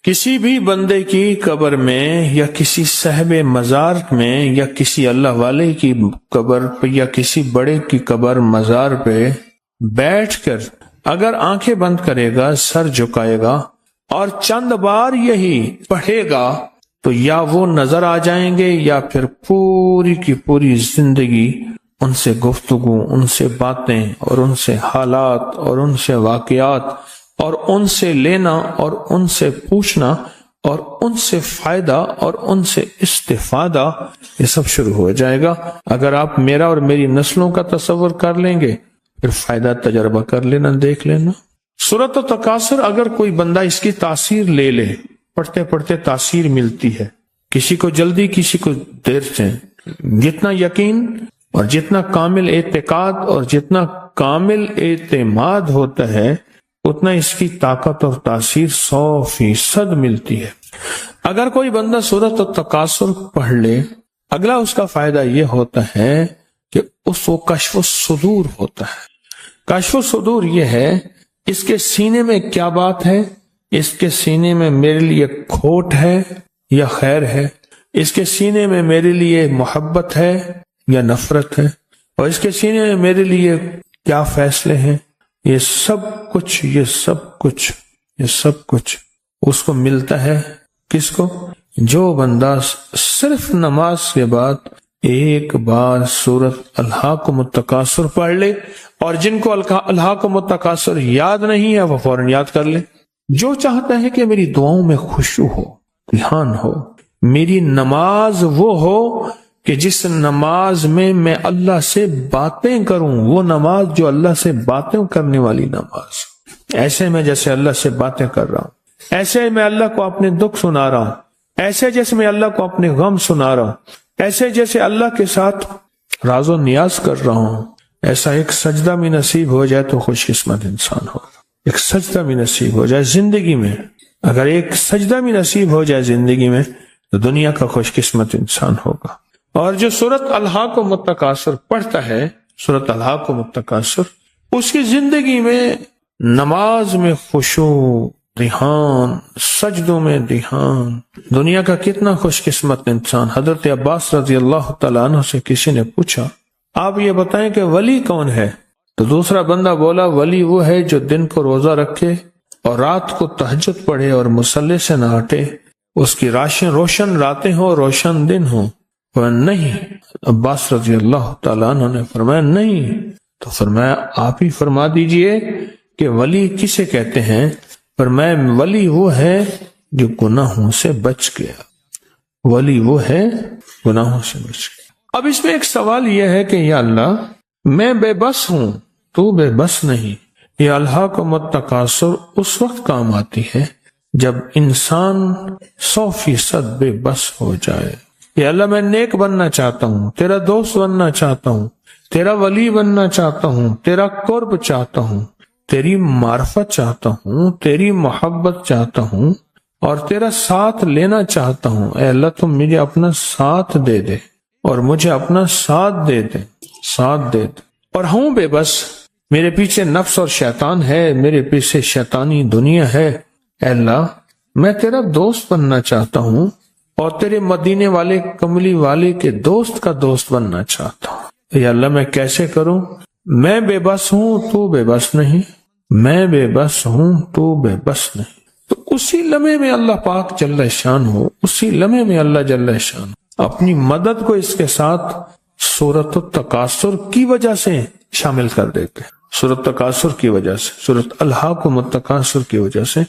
کسی بھی بندے کی قبر میں یا کسی صاحب مزار میں یا کسی اللہ والے کی قبر پہ یا کسی بڑے کی قبر مزار پہ بیٹھ کر اگر آنکھیں بند کرے گا، سر جھکائے گا اور چند بار یہی پڑھے گا تو یا وہ نظر آ جائیں گے یا پھر پوری کی پوری زندگی ان سے گفتگو، ان سے باتیں اور ان سے حالات اور ان سے واقعات اور ان سے لینا اور ان سے پوچھنا اور ان سے فائدہ اور ان سے استفادہ، یہ سب شروع ہو جائے گا۔ اگر آپ میرا اور میری نسلوں کا تصور کر لیں گے پھر فائدہ تجربہ کر لینا، دیکھ لینا۔ سورۃ التکاثر اگر کوئی بندہ اس کی تاثیر لے لے، پڑھتے پڑھتے تاثیر ملتی ہے، کسی کو جلدی کسی کو دیر سے، جتنا یقین اور جتنا کامل اعتقاد اور جتنا کامل اعتماد ہوتا ہے اتنا اس کی طاقت اور تاثیر 100% ملتی ہے۔ اگر کوئی بندہ سورۃ التکاثر پڑھ لے، اگلا اس کا فائدہ یہ ہوتا ہے کہ اس کو کشف الصدور ہوتا ہے۔ کشف الصدور یہ ہے اس کے سینے میں کیا بات ہے، اس کے سینے میں میرے لیے کھوٹ ہے یا خیر ہے، اس کے سینے میں میرے لیے محبت ہے یا نفرت ہے، اور اس کے سینے میں میرے لیے کیا فیصلے ہیں۔ یہ سب کچھ اس کو ملتا ہے۔ کس کو؟ جو بندہ صرف نماز کے بعد ایک بار سورۃ الہاکم التکاثر پڑھ لے، اور جن کو الہاکم التکاثر یاد نہیں ہے وہ فوراً یاد کر لے۔ جو چاہتا ہے کہ میری دعاؤں میں خشوع ہو، دھیان ہو، میری نماز وہ ہو کہ جس نماز میں اللہ سے باتیں کروں، وہ نماز جو اللہ سے باتیں کرنے والی نماز، ایسے میں جیسے اللہ سے باتیں کر رہا ہوں، ایسے میں اللہ کو اپنے دکھ سنا رہا ہوں، ایسے جیسے میں اللہ کو اپنے غم سنا رہا ہوں، ایسے جیسے اللہ کے ساتھ راز و نیاز کر رہا ہوں۔ ایسا ایک سجدہ بھی نصیب ہو جائے تو خوش قسمت انسان ہوگا۔ ایک سجدہ بھی نصیب ہو جائے زندگی میں، اگر ایک سجدہ بھی نصیب ہو جائے زندگی میں تو دنیا کا خوش قسمت انسان ہوگا۔ اور جو سورۃ الہاکم التکاثر پڑھتا ہے، سورۃ الہاکم التکاثر، اس کی زندگی میں نماز میں خشوع، دھیان، سجدوں میں دھیان، دنیا کا کتنا خوش قسمت انسان۔ حضرت عباس رضی اللہ تعالیٰ عنہ سے کسی نے پوچھا آپ یہ بتائیں کہ ولی کون ہے؟ تو دوسرا بندہ بولا ولی وہ ہے جو دن کو روزہ رکھے اور رات کو تہجد پڑھے اور مصلی سے نہ ہٹے، اس کی روشن راتیں ہوں روشن دن ہوں۔ نہیں، عباس رضی اللہ تعالیٰ عنہ نے فرمایا نہیں، تو فرمایا آپ ہی فرما دیجئے کہ ولی کسے کہتے ہیں؟ فرمایا ولی وہ ہے جو گناہوں سے بچ گیا، ولی وہ ہے گناہوں سے بچ گیا۔ اب اس میں ایک سوال یہ ہے کہ یا اللہ میں بے بس ہوں، تو بے بس نہیں۔ یہ الہاکم التکاثر اس وقت کام آتی ہے جب انسان 100% بے بس ہو جائے۔ یا اللہ میں نیک بننا چاہتا ہوں، تیرا دوست بننا چاہتا ہوں، تیرا ولی بننا چاہتا ہوں، تیرا قرب چاہتا ہوں، تیری معرفت چاہتا ہوں، تیری محبت چاہتا ہوں اور تیرا ساتھ لینا چاہتا ہوں۔ اے اللہ تم مجھے اپنا ساتھ دے دے اور مجھے اپنا ساتھ دے دے، ساتھ دے دے۔ اور ہوں بے بس، میرے پیچھے نفس اور شیطان ہے، میرے پیچھے شیطانی دنیا ہے۔ اے اللہ میں تیرا دوست بننا چاہتا ہوں اور تیرے مدینے والے کملی والے کے دوست کا دوست بننا چاہتا ہوں۔ اے اللہ میں کیسے کروں؟ میں بے بس ہوں، تو بے بس نہیں، میں بے بس ہوں، تو بے بس نہیں۔ تو اسی لمحے میں اللہ پاک جل شان ہو، اسی لمحے میں اللہ جل شان اپنی مدد کو اس کے ساتھ سورۃ التکاثر کی وجہ سے شامل کر دیتے ہیں، سورۃ التکاثر کی وجہ سے، سورۃ الہاکم التکاثر کی وجہ سے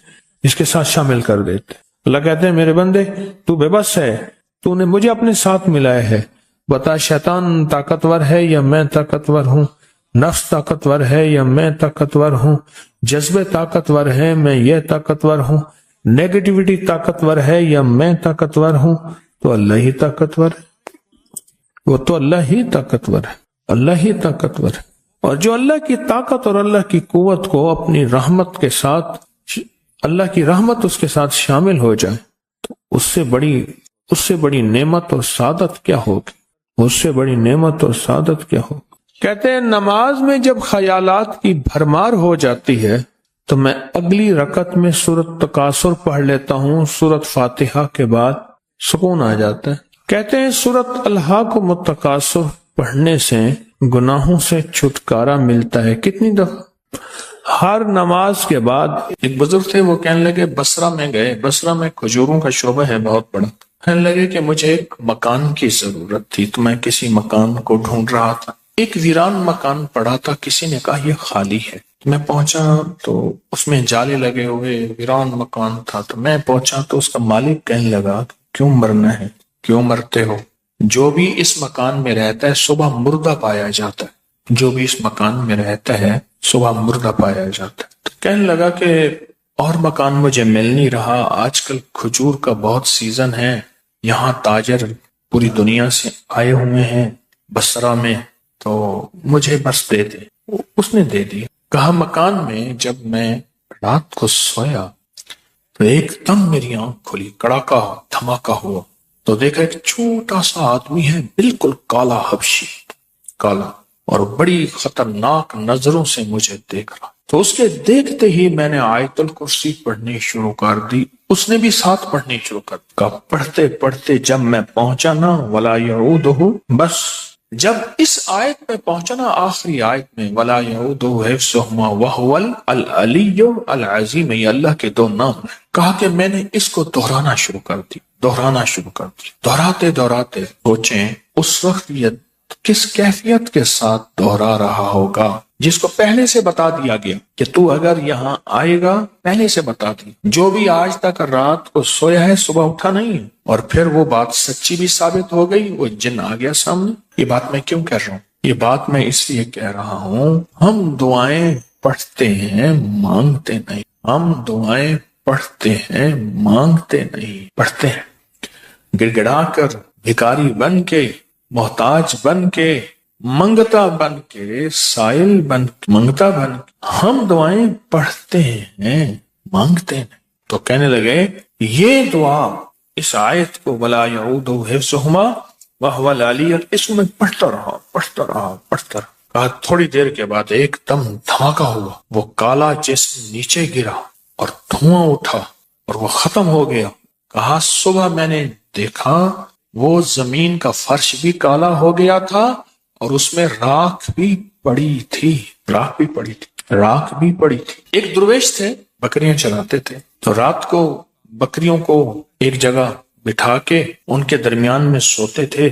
اس کے ساتھ شامل کر دیتے ہیں۔ اللہ کہتے ہیں میرے بندے تو بے بس ہے، تو نے مجھے اپنے ساتھ ملایا ہے، بتا شیطان طاقتور ہے یا میں طاقتور ہوں، نفس طاقتور ہے یا میں طاقتور ہوں، جذبے طاقتور ہے میں یہ طاقتور ہوں، نیگیٹیوٹی طاقتور ہے یا میں طاقتور ہوں، تو اللہ ہی طاقتور ہے، وہ تو اللہ ہی طاقتور ہے، اللہ ہی طاقتور ہے۔ اور جو اللہ کی طاقت اور اللہ کی قوت کو اپنی رحمت کے ساتھ، اللہ کی رحمت اس کے ساتھ شامل ہو جائے تو اس سے بڑی نعمت اور سعادت کیا ہوگی، اس سے بڑی نعمت اور سعادت کیا ہوگی۔ کہتے ہیں نماز میں جب خیالات کی بھرمار ہو جاتی ہے تو میں اگلی رکعت میں سورت تکاثر پڑھ لیتا ہوں، سورت فاتحہ کے بعد سکون آ جاتا ہے۔ کہتے ہیں سورت الہاکم التکاثر پڑھنے سے گناہوں سے چھٹکارا ملتا ہے۔ کتنی دفعہ؟ ہر نماز کے بعد۔ ایک بزرگ تھے، وہ کہنے لگے بصرہ میں گئے، بصرہ میں کھجوروں کا شعبہ ہے بہت بڑا، کہنے لگے کہ مجھے ایک مکان کی ضرورت تھی، تو میں کسی مکان کو ڈھونڈ رہا تھا، ایک ویران مکان پڑا تھا، کسی نے کہا یہ خالی ہے، میں پہنچا تو اس میں جالے لگے ہوئے ویران مکان تھا، تو میں پہنچا تو اس کا مالک کہنے لگا کیوں مرنا ہے، کیوں مرتے ہو، جو بھی اس مکان میں رہتا ہے صبح مردہ پایا جاتا ہے، جو بھی اس مکان میں رہتا ہے صبح مردہ پایا جاتا ہے۔ تو کہنے لگا کہ اور مکان مجھے مل نہیں رہا، آج کل کھجور کا بہت سیزن ہے، یہاں تاجر پوری دنیا سے آئے ہوئے ہیں بصرہ میں، تو مجھے بس دے دے۔ اس نے دے دیا۔ کہا مکان میں جب میں رات کو سویا تو ایک دم میری آنکھ کھلی، کڑاکا دھماکہ ہوا، تو دیکھا ایک چھوٹا سا آدمی ہے، بالکل کالا حبشی، کالا، اور بڑی خطرناک نظروں سے مجھے دیکھ رہا۔ تو اس کے دیکھتے ہی میں نے آیت الکرسی پڑھنی شروع کر دی، اس نے بھی ساتھ پڑھنی شروع کر دی۔ پڑھتے پڑھتے جب میں پہنچا نا وَلَا يَعُودُهُ، بس جب اس آیت میں پہنچا نا، آخری آیت میں وَلَا يَعُودُهُ حِفْظُهُمَا وَهُوَ الْعَلِيُّ الْعَظِيمُ، یہ اللہ کے دو نام ہیں۔ کہا کہ میں نے اس کو دہرانا شروع کر دی، دہرانا شروع کر دی، دہراتے دہراتے سوچیں اس وقت یہ کس کیفیت کے ساتھ دہرا رہا ہوگا، جس کو پہلے سے بتا دیا گیا کہ تو اگر یہاں آئے گا، پہلے سے بتا دی، جو بھی آج تک رات کو سویا ہے صبح اٹھا نہیں ہے، اور پھر وہ بات سچی بھی ثابت ہو گئی، وہ جن آ گیا سامنے۔ یہ بات میں کیوں کہہ رہا ہوں؟ یہ بات میں اس لیے کہہ رہا ہوں، ہم دعائیں پڑھتے ہیں مانگتے نہیں، ہم دعائیں پڑھتے ہیں مانگتے نہیں، پڑھتے ہیں گڑ گڑا کر، بھکاری بن کے، محتاج بن کے، منگتا بن کے، سائل بن کے، منگتا بن کے، ہم دعائیں پڑھتے ہیں مانگتے ہیں۔ تو کہنے لگے یہ دعا، اس آیت کو وَلَا يَعُودُهُ حِفْظُهُمَا وَهُوَ الْعَلِيُّ، اس کو میں پڑھتا رہا۔ کہا تھوڑی دیر کے بعد ایک دم دھماکہ ہوا، وہ کالا جسم نیچے گرا اور دھواں اٹھا اور وہ ختم ہو گیا۔ کہا صبح میں نے دیکھا وہ زمین کا فرش بھی کالا ہو گیا تھا اور اس میں راکھ بھی پڑی تھی، راکھ بھی پڑی تھی۔ ایک درویش تھے، بکریاں چراتے تھے، تو رات کو بکریوں کو ایک جگہ بٹھا کے ان کے درمیان میں سوتے تھے،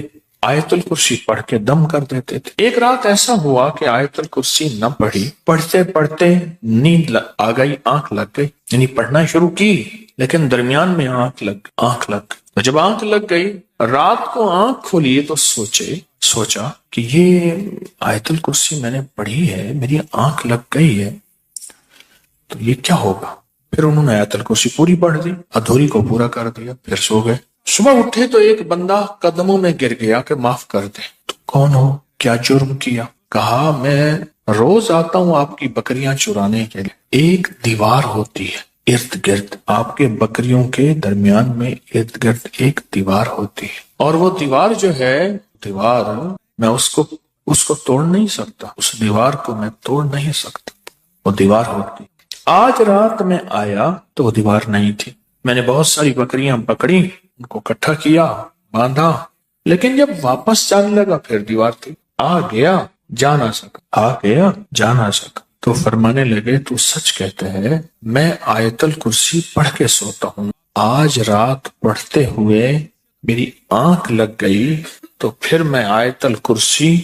آیت الکرسی پڑھ کے دم کر دیتے تھے۔ ایک رات ایسا ہوا کہ آیت الکرسی نہ پڑھی، پڑھتے پڑھتے نیند آ گئی، آنکھ لگ گئی، یعنی پڑھنا شروع کی لیکن درمیان میں آنکھ لگ گئی۔ تو جب آنکھ لگ گئی، رات کو آنکھ کھولی تو سوچا کہ یہ آیت الکرسی میں نے پڑھی ہے، میری آنکھ لگ گئی ہے، تو یہ کیا ہوگا؟ پھر انہوں نے آیت الکرسی پوری پڑھ دی، ادھوری کو پورا کر دیا، پھر سو گئے۔ صبح اٹھے تو ایک بندہ قدموں میں گر گیا کہ معاف کر دے۔ تو کون ہو؟ کیا جرم کیا؟ کہا میں روز آتا ہوں آپ کی بکریاں چرانے کے لیے، ایک دیوار ہوتی ہے ارد گرد، آپ کے بکریوں کے درمیان میں ارد گرد ایک دیوار ہوتی ہے، اور وہ دیوار جو ہے، دیوار میں اس کو توڑ نہیں سکتا، اس دیوار کو میں توڑ نہیں سکتا، وہ دیوار ہوتی۔ آج رات میں آیا تو وہ دیوار نہیں تھی، میں نے بہت ساری بکریاں پکڑی، ان کو اکٹھا کیا، باندھا، لیکن جب واپس جانے لگا پھر دیوار تھی، آ گیا جا نہ سکا۔ تو فرمانے لگے تو سچ کہتے ہیں، میں آیت الکرسی پڑھ کے سوتا ہوں، آج رات پڑھتے ہوئے میری آنکھ لگ گئی، تو پھر میں آیت الکرسی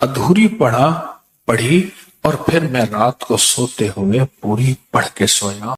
ادھوری پڑھی اور پھر میں رات کو سوتے ہوئے پوری پڑھ کے سویا۔